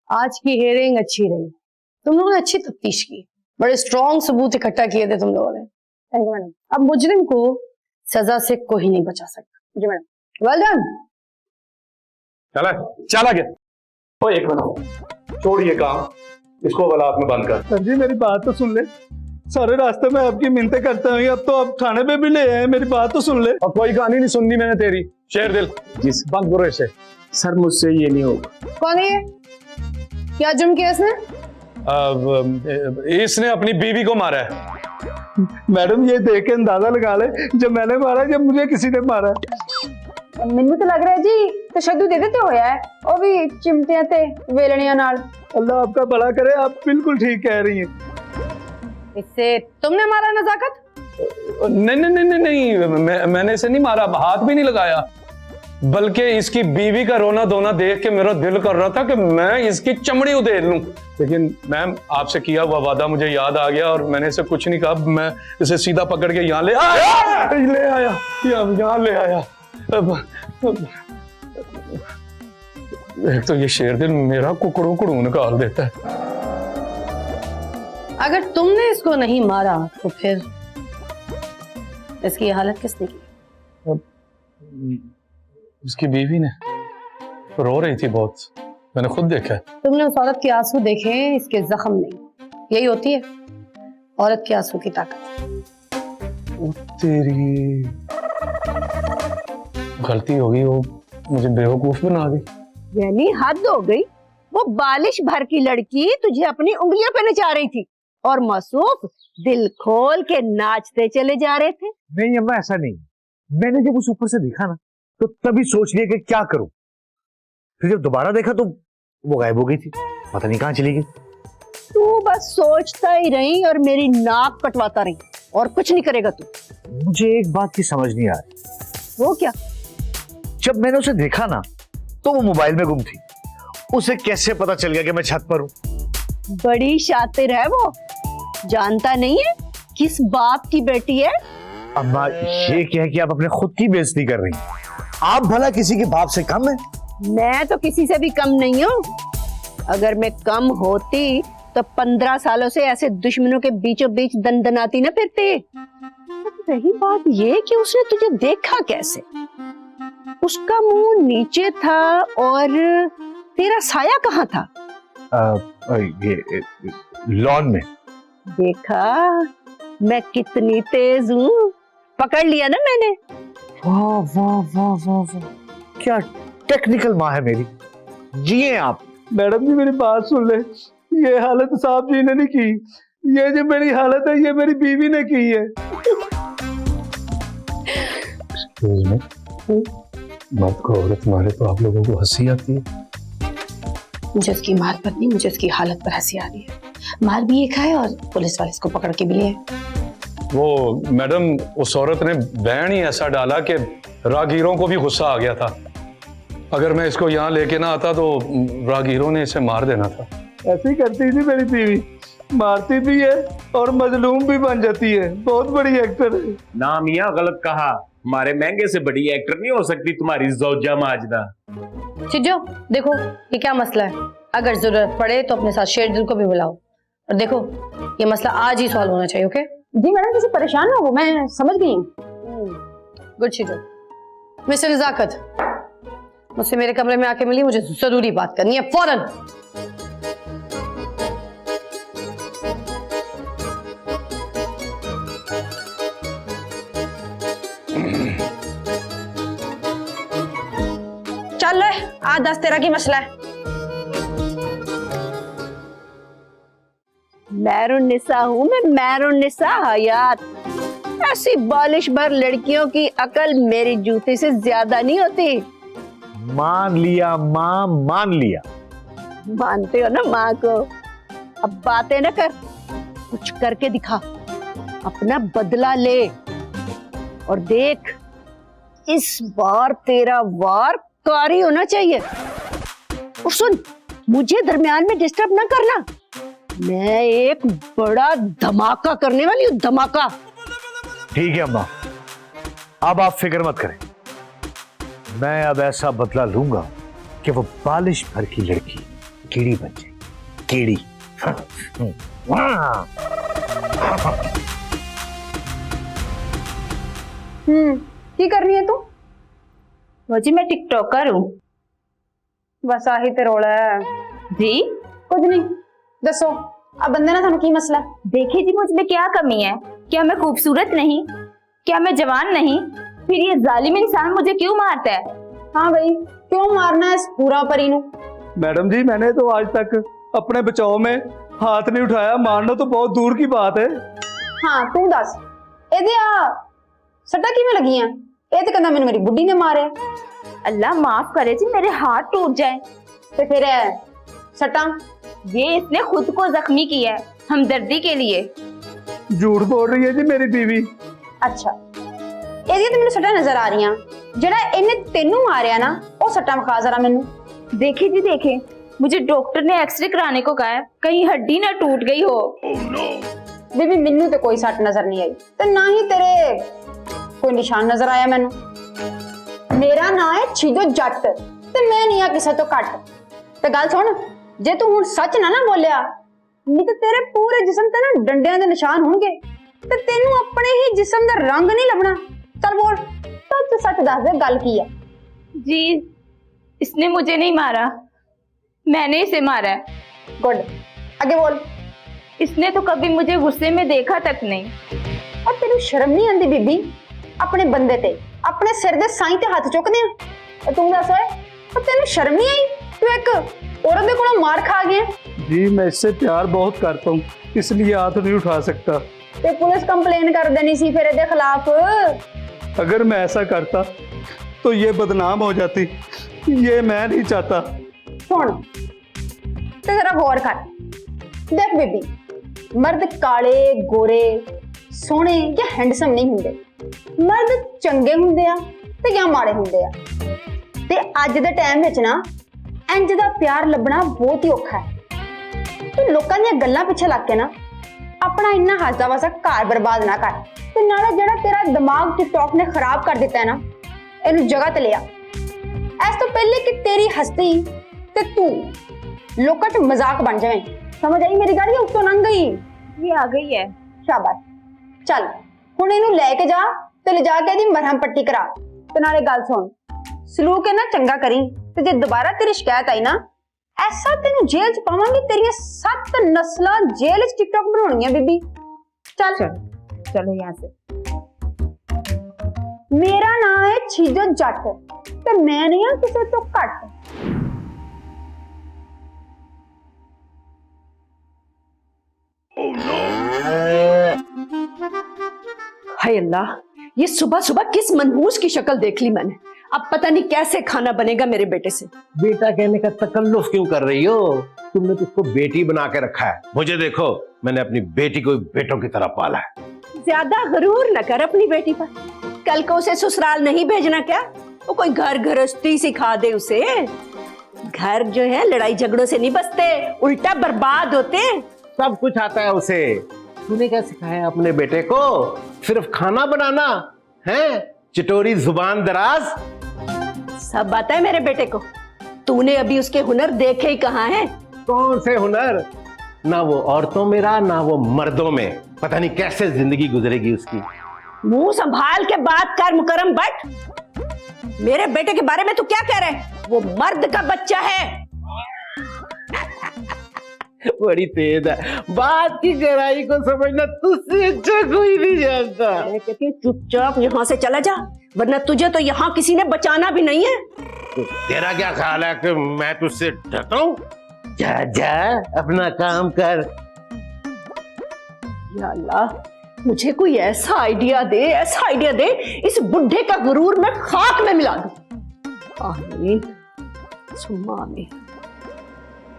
आज की हेयरिंग अच्छी रही, तुम लोगों ने अच्छी तफ्तीश की, बड़े स्ट्रॉन्ग सबूत इकट्ठा किए थे तुम लोगों ने। Thank you madam. अब मुजरिम को सजा से कोई नहीं बचा सकता। जी मैडम। Well done. चला गया। ओ एक मिनट, छोड़िए काम, इसको वलात में बंद कर। सर जी मेरी बात तो सुन ले, सारे रास्ते में आपकी मिन्नतें करते हुए अब तो आप थाने पे भी ले आए, मेरी बात तो सुन ले। अब कोई कहानी नहीं सुननी मैंने तेरी, शेर दिल। जी बंद करो इसे। सर मुझसे ये नहीं होगा। कौन है ये? क्या जुर्म किया इसने? इसने अपनी बीवी को मारा है। मैडम ये देख के अंदाजा लगा ले, जब मैंने मारा जब मुझे किसी ने मारा। ਮੈਨੂੰ तो लग रहा है जी तशद्दुद ਇਹਦੇ ਤੇ होया है, ਉਹ भी चिमटियां ते वेलणियां नाल। अल्लाह आपका भला करे, आप बिल्कुल ठीक कह रही हैं। इससे तुमने मारा नजाकत? नहीं नहीं नहीं नहीं, मैंने इसे नहीं मारा, हाथ भी नहीं लगाया, बल्कि इसकी बीवी का रोना धोना देख के मेरा दिल कर रहा था कि मैं इसकी चमड़ी उधेड़ लूं, लेकिन मैम आपसे किया हुआ वादा मुझे याद आ गया और मैंने इसे कुछ नहीं कहा। मैं इसे सीधा पकड़ के यहाँ ले आया, यहाँ ले आया। एक तो ये शेर दिल मेरा कुकड़ू कुड़ू निकाल देता है। अगर तुमने इसको नहीं मारा तो फिर इसकी हालत किसने की? इसकी बीवी ने, रो रही थी बहुत, मैंने खुद देखा है। तुमने उस औरत के आंसू देखे, इसके जख्म नहीं। यही होती है औरत के आंसू की ताकत। तेरी गलती होगी, वो मुझे बेवकूफ बना दी। यानी हद हो गई, वो बालिश भर की लड़की तुझे अपनी उंगलियों पे नचा रही थी और मासूफ दिल खोल के नाचते चले जा रहे थे। नहीं अम्मा ऐसा नहीं, मैंने जब उस ऊपर से देखा ना तो तभी सोच लिया कि क्या करूं, फिर जब दोबारा देखा तो वो गायब हो गई थी, पता नहीं कहां चली गई। तू बस सोचता ही रही और मेरी नाक कटवाता रही और कुछ नहीं करेगा तू। मुझे एक बात की समझ नहीं आ रही। वो क्या? जब मैंने उसे देखा ना तो वो मोबाइल में गुम थी, उसे कैसे पता चल गया कि मैं छत पर हूं? बड़ी शातिर है वो, जानता नहीं है किस बाप की बेटी है। अम्मा ये क्या है कि आप अपने खुद की बेइज्जती कर रही हैं। आप भला किसी के बाप से कम है? मैं तो किसी से भी कम नहीं हूँ। अगर मैं कम होती तो 15 सालों से ऐसे दुश्मनों के बीचों बीच दनदनाती न फिरती। रही बात ये कि उसने तुझे देखा कैसे? उसका मुंह नीचे था और तेरा साया कहाँ था? ये लॉन में। देखा मैं कितनी तेज हूँ, पकड़ लिया ना मैंने। वाह वाह वाह वाह वाह, क्या टेक्निकल माँ है मेरी, जिए आप। मैडम जी मेरी बात सुन ले, ये हालत साहब जी ने नहीं की, ये जो मेरी हालत है ये मेरी बीवी ने की है। मर्द को औरत मारे तो आप लोगों को हंसी आती है। मुझे उसकी मार पर नहीं, मुझे उसकी हालत पर हंसी आ रही है। मार भी एक है और पुलिस वाले इसको पकड़ के भी लिए। वो मैडम उस औरत ने बैन ही ऐसा डाला कि राहगीरों को भी गुस्सा आ गया था। अगर मैं इसको यहाँ लेके ना आता तो राहगीरों ने इसे मार देना था। ऐसी करती थी मेरी बीवी, मारती भी है और मजलूम भी बन जाती है, बहुत बड़ी एक्टर है। ना मियां गलत कहा, हमारे महंगे से बड़ी एक्टर नहीं हो सकती तुम्हारी ज़ौजा माजदा। चिज्जो देखो ये क्या मसला है, अगर जरूरत पड़े तो अपने साथ शेर दिल को भी बुलाओ, और देखो ये मसला आज ही सॉल्व होना चाहिए। ओके जी मैडम, किसी परेशान हो वो मैं समझ गई हूँ। गुड चिज्जो। मिस्टर नजाकत मुझसे मेरे कमरे में आके मिली, मुझे जरूरी बात करनी है फौरन। चल ले आज 10 13 की मसला है। मैरुन्निसा हूँ मैं, मैरुन्निसा हयात। ऐसी बालिश भर लड़कियों की अकल मेरी जूती से ज्यादा नहीं होती। मान लिया माँ, मान लिया। मानते हो ना माँ को? अब बातें न कर, कुछ करके दिखा, अपना बदला ले। और देख इस बार तेरा वार कारी होना चाहिए। और सुन, मुझे दरमियान में डिस्टर्ब ना करना, मैं एक बड़ा धमाका करने वाली हूँ, धमाका। ठीक है अम्मा, अब आप फिक्र मत करें, मैं अब ऐसा बदला लूंगा कि वो बालिश भर की लड़की कीड़ी बन जाएगी, कीड़ी। की करनी है तू? वो जी मैं टिकटॉकर हूँ बस आही ते रोला है जी। कुछ नहीं, दसो अब बंदे ना थानू की मसला? देखिए जी, मुझ में क्या कमी है? क्या मैं खूबसूरत नहीं? क्या मैं जवान नहीं? फिर ये जालिम इंसान मुझे क्यों मारता है? हाँ भाई, क्यों मारना है इस पूरा परी नू? मैडम जी, मैंने तो आज तक अपने बचाव में हाथ नहीं उठाया, मारना तो बहुत दूर की बात है। हाँ तू दस, एदे आ सट्टा किवें लगियां? ए ते कहंदा मैनू मेरी बुड्ढी ने मारे। अल्लाह माफ करे जी, मेरे हाथ टूट जाए। ते फिर सट्टा? ये इसने खुद को जख्मी किया है हमदर्दी के लिए। झूठ बोल रही है जी मेरी बीवी। अच्छा, एदी ते मैनू सट्टा नजर आ रही, जेड़ा इन्ने तेनू मारिया ना ओ सट्टा विखा जरा मैनू। देखिए जी देखे, मुझे डॉक्टर ने एक्सरे कराने को कहा है, कहीं हड्डी ना टूट गई हो। बीबी मैनू ते कोई सट नजर नहीं आई, ते ना ही तेरे कोई निशान नजर आया मैनू। मेरा नाम है छीजो जट ते मैं नहीं आ किसे तो घट। ते गल सुन, जे तू हुण सच ना बोलिया नहीं तो तेरे पूरे जिस्म ते ना डंडियां दे निशान होणगे ते तेनू अपने ही जिस्म दा रंग नहीं लभना। चल बोल, सच सच दस दे गल की है। जी इसने मुझे नहीं मारा, मैंने इसे मारा है। गुड, आगे बोल। इसने तो कभी मुझे गुस्से में देखा तक नहीं। और तेनू शर्म नहीं आंदी बीबी अपने बंदे ते अपने सिर दे साईं ते हाथ चुकदे आ? तू दस ओए, और तेनू शर्म नहीं आई? तू एक औरत दे कोलों मार खा गया। जी मैं इससे प्यार बहुत करता हूँ, इसलिए हाथ नहीं उठा सकता। ते पुलिस कंप्लेन कर देनी सी फिर इहदे खिलाफ। अगर मैं ऐसा करता तो ये बदनाम हो जाती, ये मैं नहीं चाहता। सुन ते जरा गौर कर, देख बेबी, मर्द काले गोरे सोहणे या हैंडसम नहीं हुंदे, मर्द चंगे हुंदे आ ते या माड़े हुंदे आ। ते अज दे टाइम विच ना इंज दा प्यार लभना बहुत ही औखा है। तू लोकां दीयां गल्लां पिछे लग के ना अपना इन्ना हसदा वसा घर बर्बाद ना कर। ते नाले जेड़ा तेरा दिमाग टिकटॉक ने खराब कर दिता है ना, इनू जगह ते लिया। इस तो पहले कि तेरी हस्ती ते तू लोकां च मजाक बन जाए। समझ आई मेरी गाड़ी? उत्तों लंघ गई। ये आ गई है। शाबाश, चल हुण इनू लेके जा ते ले जाके इहदी मरहम पट्टी करा। ते नाले गल सुन, सलूक है ना चंगा करी, ते जे दोबारा तेरी शिकायत आई ना, ऐसा तेनू जेल च पावांगी, तेरियां 7 नस्लां जेल च टिकटॉक बनाउणियां बीबी। चल चलो यहाँ से। मेरा नाम है छीजो जट ते मैं नहीं हां किसे तो घट। हाय अल्लाह, ये सुबह सुबह किस मनहूस की शक्ल देख ली मैंने। अब पता नहीं कैसे खाना बनेगा मेरे बेटे से। बेटा कहने का तकल्लुफ क्यों कर रही हो? तुमने तो उसको बेटी बना के रखा है। मुझे देखो, मैंने अपनी बेटी को बेटों की तरह पाला है। ज्यादा गरूर न कर अपनी बेटी पर। कल को उसे ससुराल नहीं भेजना क्या? वो कोई घर गृहस्थी सिखा दे उसे। घर जो है लड़ाई झगड़ों से नहीं बसते, उल्टा बर्बाद होते। सब कुछ आता है उसे। तूने क्या सिखाया अपने बेटे को? सिर्फ खाना बनाना है? चिटोरी जुबान दराज। सब आता है मेरे बेटे को। तूने अभी उसके हुनर देखे ही कहाँ हैं? कौन से हुनर? ना वो औरतों में रहा, ना वो मर्दों में। पता नहीं कैसे जिंदगी गुजरेगी उसकी। मुंह संभाल के बात कर मुकरम बट। मेरे बेटे के बारे में तू क्या कह रहा है? वो मर्द का बच्चा है। बड़ी तेज है, बात की गहराई को समझना तुझसे अच्छा कोई नहीं जानता। मैं कहती हूँ चुपचाप यहाँ से चला जा, वरना तुझे तो यहाँ किसी ने बचाना भी नहीं है। तो तेरा क्या ख्याल है कि मैं तुझसे डरता हूँ? जा जा अपना काम कर। या अल्लाह, मुझे कोई ऐसा आइडिया दे, ऐसा आइडिया दे, इस बुढ़े का गुरूर मैं खाक में मिला दूं। आमीन सुम्मा आमीन।